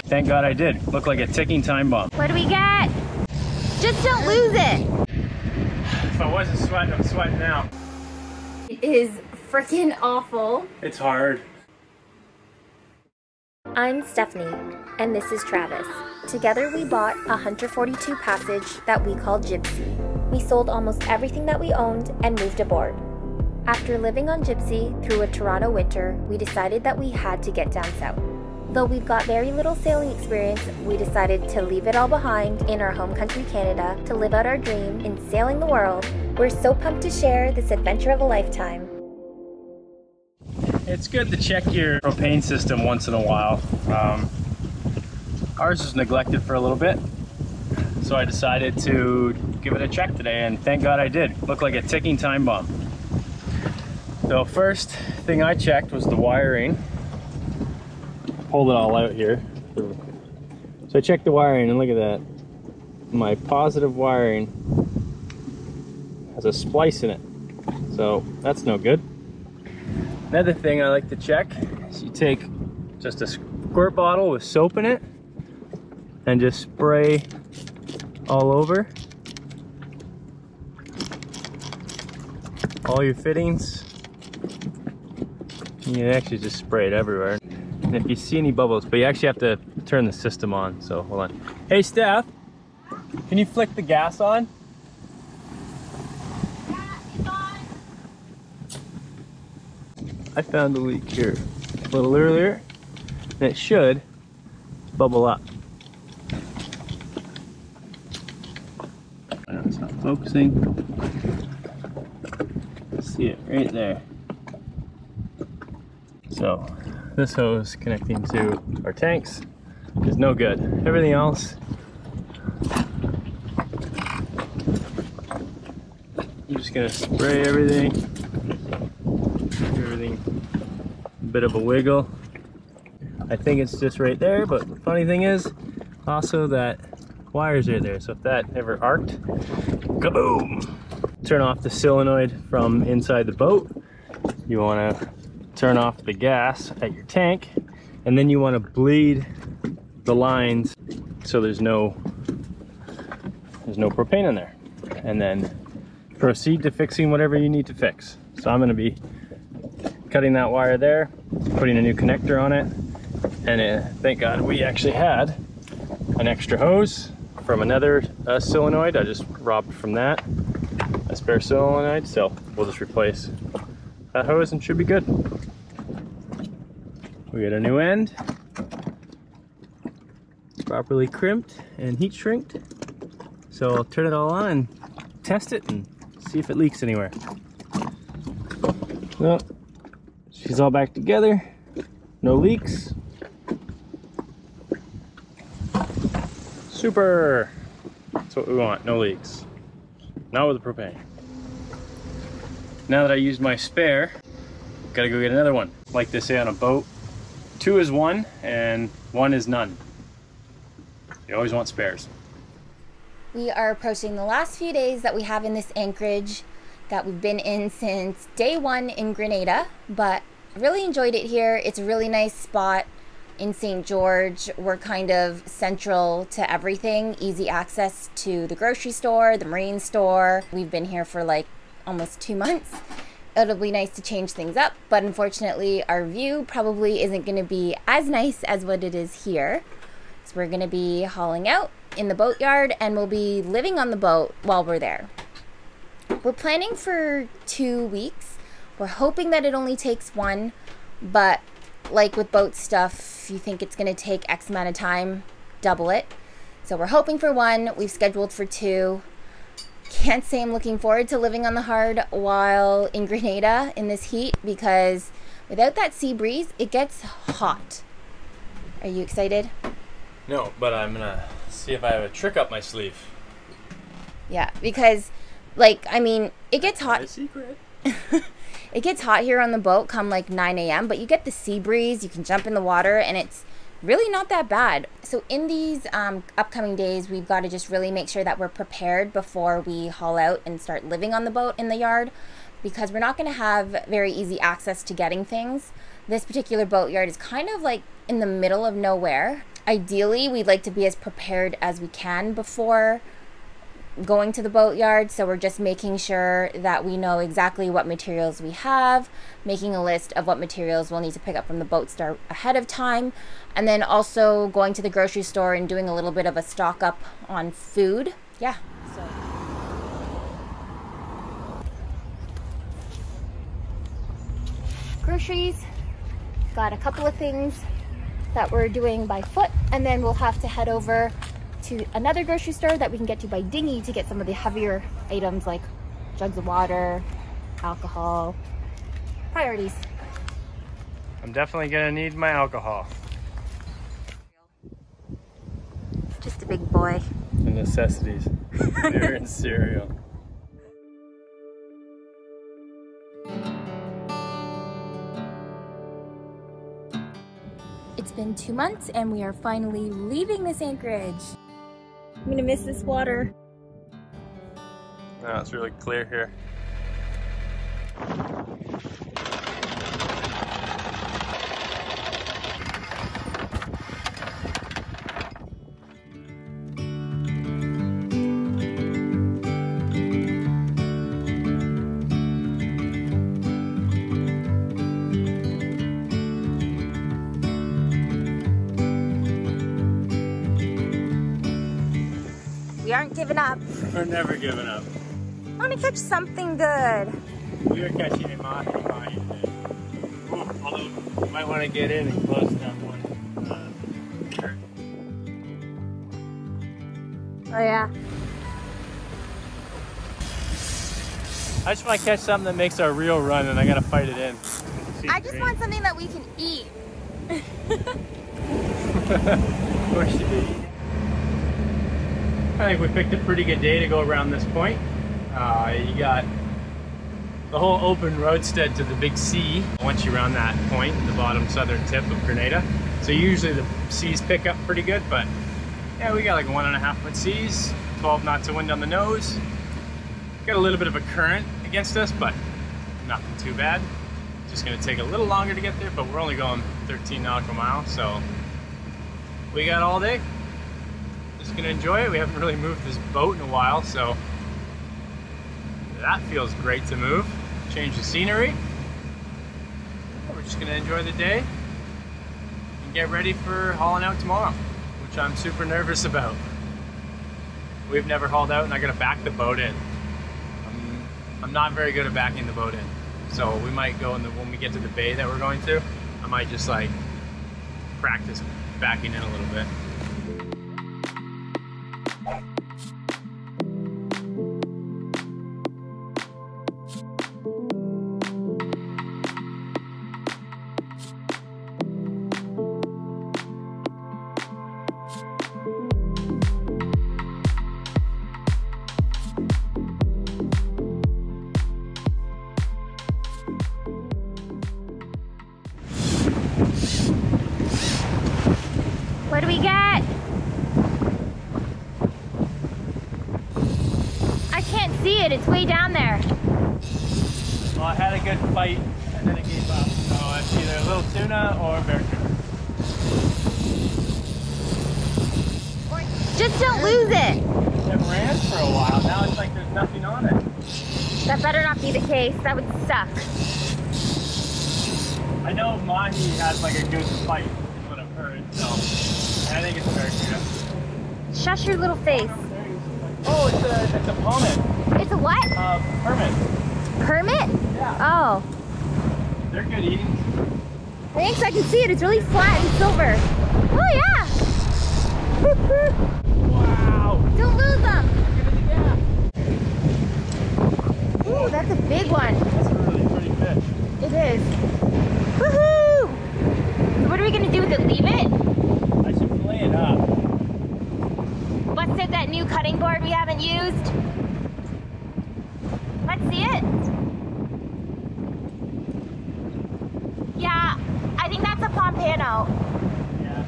Thank God I did. Looked like a ticking time bomb. What do we get? Just don't lose it. If I wasn't sweating, I'm sweating now. It is freaking awful. It's hard. I'm Stephanie, and this is Travis. Together we bought a Hunter 42 Passage that we called Jibsea. We sold almost everything that we owned and moved aboard. After living on Jibsea through a Toronto winter, we decided that we had to get down south. Though we've got very little sailing experience, we decided to leave it all behind in our home country Canada to live out our dream in sailing the world. We're so pumped to share this adventure of a lifetime. It's good to check your propane system once in a while. Ours was neglected for a little bit, so I decided to give it a check today, and thank God I did. Looked like a ticking time bomb. So first thing I checked was the wiring. Pulled it all out here. So I checked the wiring, and look at that. My positive wiring has a splice in it, so that's no good. Another thing I like to check is you take just a squirt bottle with soap in it and just spray all over all your fittings. You can actually just spray it everywhere. And if you see any bubbles, but you actually have to turn the system on, so hold on. Hey Steph, can you flick the gas on? I found a leak here a little earlier, and it should bubble up. Oh, it's not focusing. See it right there. So this hose connecting to our tanks is no good. Everything else, I'm just gonna spray everything. A bit of a wiggle. I think it's just right there, but the funny thing is also that wire's right there, so if that ever arced, kaboom! Turn off the solenoid from inside the boat. You want to turn off the gas at your tank, and then you want to bleed the lines so there's no propane in there, and then proceed to fixing whatever you need to fix. So I'm going to be cutting that wire there, putting a new connector on it, and thank God we actually had an extra hose from another solenoid. I just robbed from that, a spare solenoid, so we'll just replace that hose and should be good. We got a new end, properly crimped and heat shrinked, so I'll turn it all on and test it and see if it leaks anywhere. Well, she's all back together, no leaks. Super! That's what we want, no leaks. Not with the propane. Now that I used my spare, gotta go get another one. Like they say on a boat, 2 is 1 and 1 is none. You always want spares. We are approaching the last few days that we have in this anchorage that we've been in since day 1 in Grenada, but really enjoyed it here. It's a really nice spot in St. George. We're kind of central to everything, easy access to the grocery store, the marine store. We've been here for like almost 2 months. It'll be nice to change things up, but unfortunately our view probably isn't going to be as nice as what it is here. So we're going to be hauling out in the boatyard, and we'll be living on the boat while we're there. We're planning for 2 weeks. We're hoping that it only takes 1, but like with boat stuff, you think it's going to take X amount of time, double it. So we're hoping for 1. We've scheduled for 2. Can't say I'm looking forward to living on the hard while in Grenada in this heat, because without that sea breeze, it gets hot. Are you excited? No, but I'm gonna see if I have a trick up my sleeve. Yeah, because, like, I mean, it gets hot. My secret. It gets hot here on the boat come like 9 a.m., but you get the sea breeze, you can jump in the water, and it's really not that bad. So in these upcoming days, we've got to just really make sure that we're prepared before we haul out and start living on the boat in the yard, because we're not going to have very easy access to getting things. This particular boatyard is kind of like in the middle of nowhere. Ideally, we'd like to be as prepared as we can before going to the boatyard, so we're just making sure that we know exactly what materials we have, making a list of what materials we'll need to pick up from the boat start ahead of time, and then also going to the grocery store and doing a little bit of a stock up on food. Yeah. Groceries, got a couple of things that we're doing by foot, and then we'll have to head over to another grocery store that we can get to by dinghy to get some of the heavier items like jugs of water, alcohol. Priorities. I'm definitely gonna need my alcohol. Just a big boy. The necessities. Beer and cereal. It's been 2 months and we are finally leaving this anchorage. I'm gonna miss this water. No, it's really clear here. We aren't giving up. We're never giving up. I want to catch something good. We are catching a mahi today. Although you might want to get in and close that one. Oh yeah. I just want to catch something that makes our reel run, and I gotta fight it in. I just want something that we can eat. Of course you do. I think we picked a pretty good day to go around this point. You got the whole open roadstead to the big sea once you're around that point, the bottom southern tip of Grenada. So usually the seas pick up pretty good, but yeah, we got like 1.5 foot seas, 12 knots of wind on the nose. Got a little bit of a current against us, but nothing too bad. Just gonna take a little longer to get there, but we're only going 13 nautical miles, so we got all day. Just gonna enjoy it. We haven't really moved this boat in a while, so that feels great to move. Change the scenery. We're just gonna enjoy the day and get ready for hauling out tomorrow, which I'm super nervous about. We've never hauled out and I gotta back the boat in. I'm not very good at backing the boat in. So we might go when we get to the bay that we're going to, I might just like practice backing in a little bit. What do we get? I can't see it, it's way down there. Well, I had a good fight and then it gave up. So it's either a little tuna or bear tuna. Just don't lose it. It ran for a while, now it's like there's nothing on it. That better not be the case, that would suck. I know mahi has like a good fight, is what I've heard, so I think it's a bear tuna. Shush your little face. Oh, it's a pommet. It's a what? Permit. Permit? Yeah. Oh. They're good eating. Thanks, I can see it. It's really flat and silver. Oh yeah! Wow. Don't lose them. Look at the gap. Ooh, that's a big one. That's a really pretty fish. It is. Woohoo! So what are we gonna do with it? Leave it? I should fillet it up. Busted that new cutting board we haven't used. Let's see it. Yeah, I think that's a pompano. Yeah.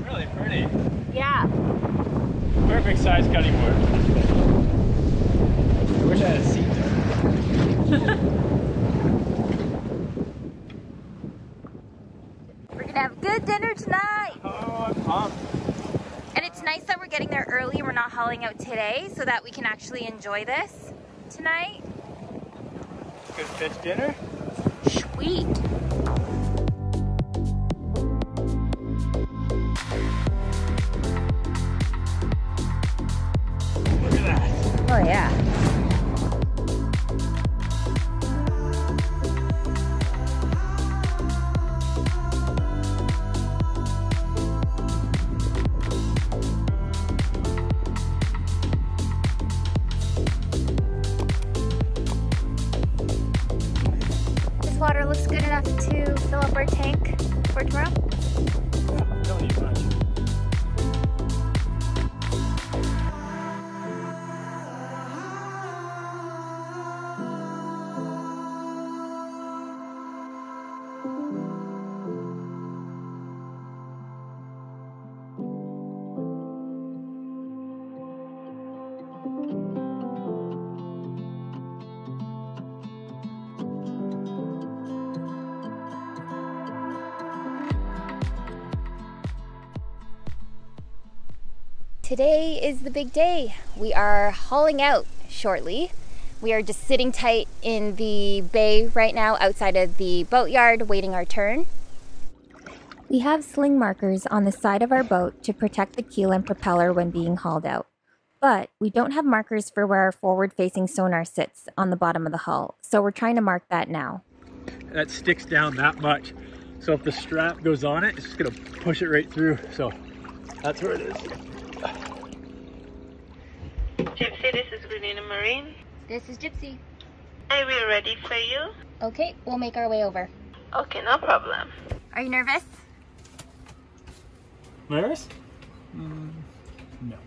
Really pretty. Yeah. Perfect size cutting board. I wish I had a seat there. We're gonna have good dinner tonight. Oh, I'm pumped. And it's nice that we're getting there early and we're not hauling out today so that we can actually enjoy this tonight. Good fish dinner. Sweet. Look at that. Oh yeah. Water looks good enough to fill up our tank for tomorrow. Yeah, don't need much. Today is the big day. We are hauling out shortly. We are just sitting tight in the bay right now outside of the boatyard waiting our turn. We have sling markers on the side of our boat to protect the keel and propeller when being hauled out. But we don't have markers for where our forward-facing sonar sits on the bottom of the hull, so we're trying to mark that now. That sticks down that much. So if the strap goes on it, it's just gonna push it right through. So that's where it is. Jibsea, this is Grenada Marine. This is Jibsea. Are we ready for you? Okay, we'll make our way over. Okay, no problem. Are you nervous? Nervous? No.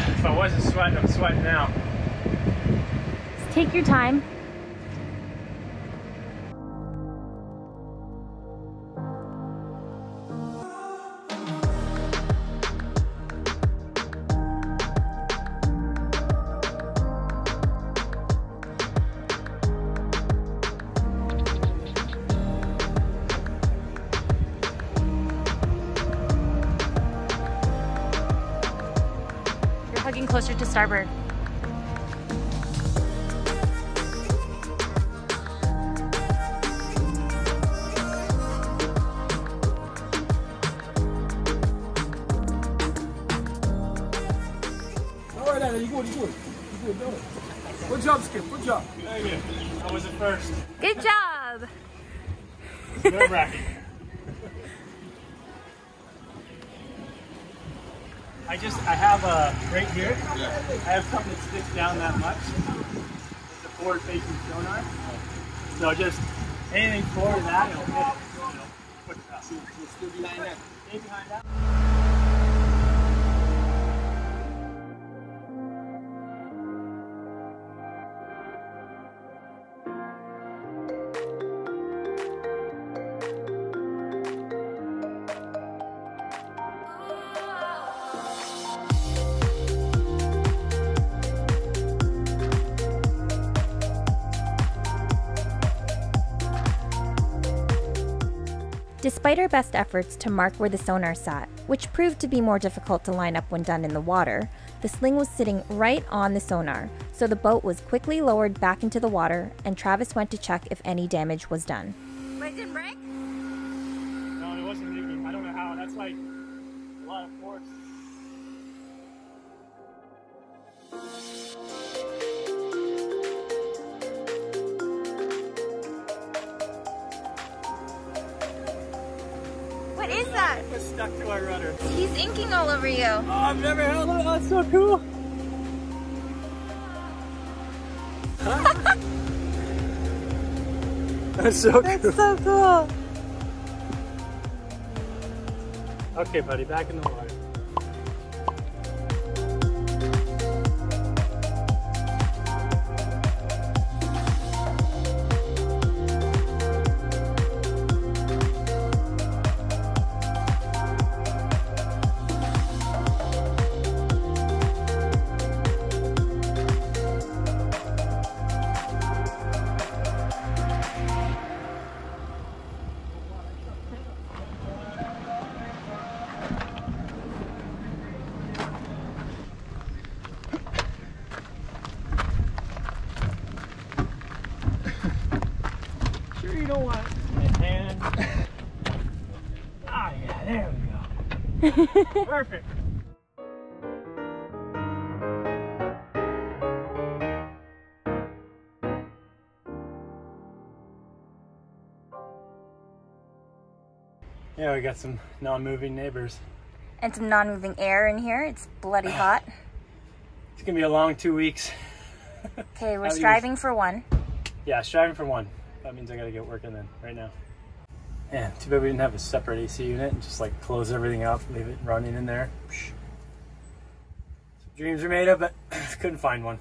If I wasn't sweating, I'm sweating now. Just take your time. Hugging closer to starboard. All right, you good. Good job, Skip. Good job. Thank you. How was it first? Good job. Nerve-wracking. I have right here, I have something that sticks down that much. It's a forward-facing sonar. So just anything forward of that, it'll hit it. You know, push it up. Still behind that. Stay behind that. Despite our best efforts to mark where the sonar sat, which proved to be more difficult to line up when done in the water, the sling was sitting right on the sonar, so the boat was quickly lowered back into the water and Travis went to check if any damage was done. Wait, didn't break? No, it wasn't leaking. I don't know how. That's like a lot of force. What is that? It was stuck to our rudder. He's inking all over you. Oh, I've never held it. That's so cool. That's so cool. That's so cool. Okay, buddy, back in the water. Perfect. Yeah, we got some non-moving neighbors. And some non-moving air in here. It's bloody hot. It's gonna be a long 2 weeks. Okay, we're striving for one. Yeah, striving for one. That means I gotta get working then, right now. Man, too bad we didn't have a separate AC unit and just like close everything up, leave it running in there. Some dreams are made of, but couldn't find one.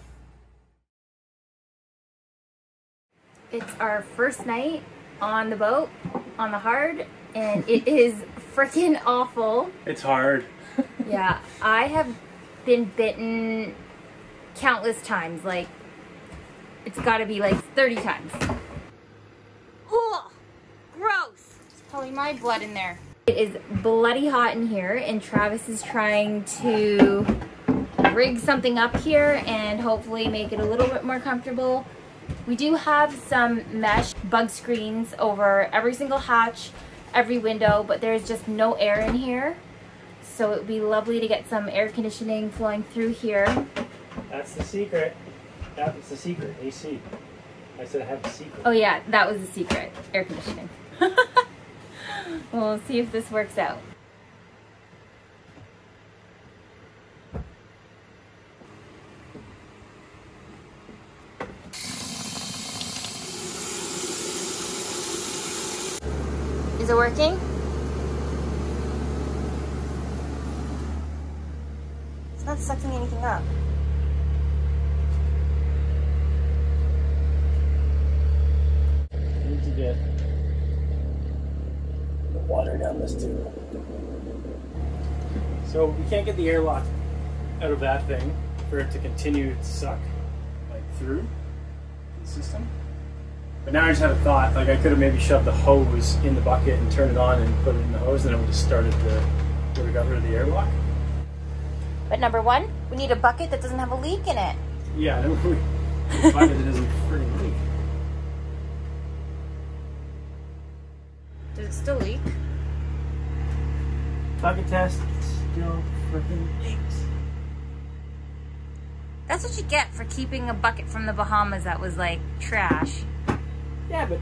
It's our first night on the boat, on the hard, and it is freaking awful. It's hard. Yeah, I have been bitten countless times. Like, it's gotta be like 30 times. Oh, gross. It's probably my blood in there. It is bloody hot in here, and Travis is trying to rig something up here and hopefully make it a little bit more comfortable. We do have some mesh bug screens over every single hatch, every window, but there's just no air in here. So it would be lovely to get some air conditioning flowing through here. That's the secret. That was the secret, AC. I said I have the secret. Oh yeah, that was the secret, air conditioning. We'll see if this works out. Is it working? It's not sucking anything up. I need to get the water down this tube. So we can't get the airlock out of that thing for it to continue to suck like through the system. But now I just had a thought, like I could have maybe shoved the hose in the bucket and turned it on and put it in the hose, and it would have started to, would have got rid of the airlock. But number one, we need a bucket that doesn't have a leak in it. Yeah, no, we find that it doesn't freaking leak. Does it still leak? Bucket test still freaking leaks. That's what you get for keeping a bucket from the Bahamas that was like trash. Yeah, but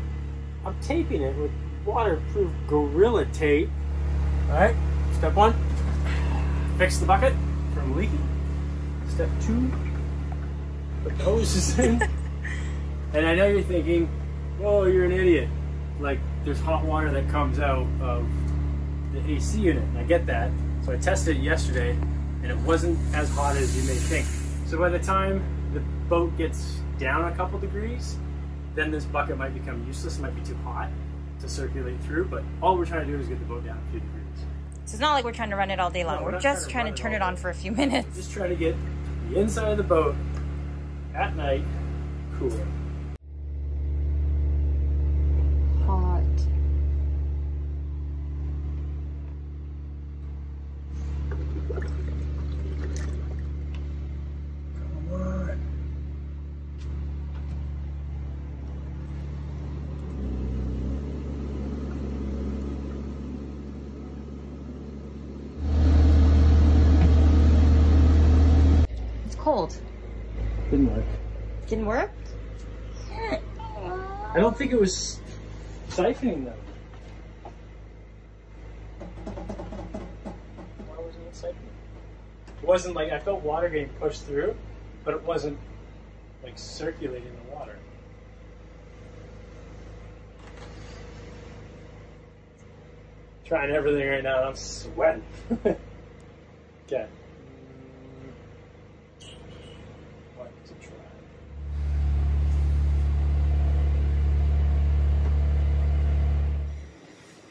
I'm taping it with waterproof Gorilla tape. Alright, step one, fix the bucket from leaking. Step two, put the hoses in. And I know you're thinking, oh, you're an idiot. Like, there's hot water that comes out of the AC unit, and I get that. So I tested it yesterday, and it wasn't as hot as you may think. So by the time the boat gets down a couple degrees, then this bucket might become useless. It might be too hot to circulate through, but all we're trying to do is get the boat down a few degrees. So it's not like we're trying to run it all day long. No, we're just trying to turn it on for a few minutes. We're just trying to get the inside of the boat at night cool. Hot. Come on. Cold. Didn't work. Didn't work? I don't think it was siphoning them. Why wasn't it siphoning? It wasn't like, I felt water getting pushed through, but it wasn't like circulating the water. Trying everything right now, I'm sweating. Okay. What to try?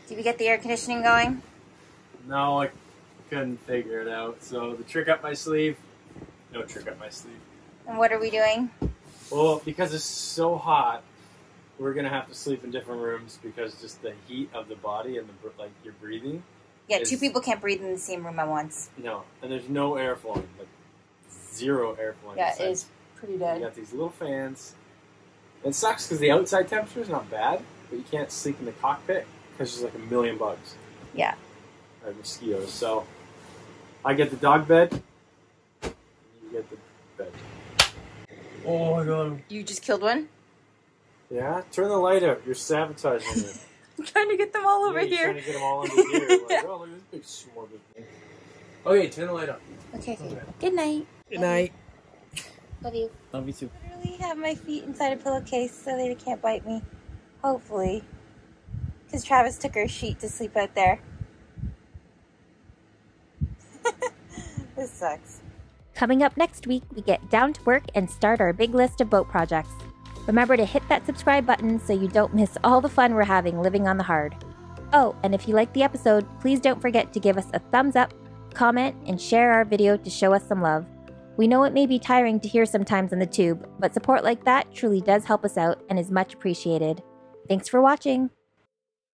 Did we get the air conditioning going? No, I couldn't figure it out. So the trick up my sleeve, no trick up my sleeve. And what are we doing? Well, because it's so hot, we're gonna have to sleep in different rooms because just the heat of the body and the like your breathing. Yeah, two people can't breathe in the same room at once. No, and there's no air flowing, like zero air flowing. Yeah, inside. it is pretty dead. You got these little fans. It sucks because the outside temperature is not bad, but you can't sleep in the cockpit because there's like a million bugs. Yeah. mosquitoes. So I get the dog bed, and you get the bed. Oh, I got him. You just killed one? Yeah? Turn the light out. You're sabotaging it. I'm trying to get them all over You're here. trying to get them all under here. Like, oh, look at this big swarm of them. Okay, turn the light up. Okay. Good night. Good night. Love you. Love you too. I really have my feet inside a pillowcase so they can't bite me. Hopefully. Because Travis took her sheet to sleep out there. This sucks. Coming up next week, we get down to work and start our big list of boat projects. Remember to hit that subscribe button so you don't miss all the fun we're having living on the hard. Oh, and if you liked the episode, please don't forget to give us a thumbs up, comment, and share our video to show us some love. We know it may be tiring to hear sometimes on the tube, but support like that truly does help us out and is much appreciated. Thanks for watching!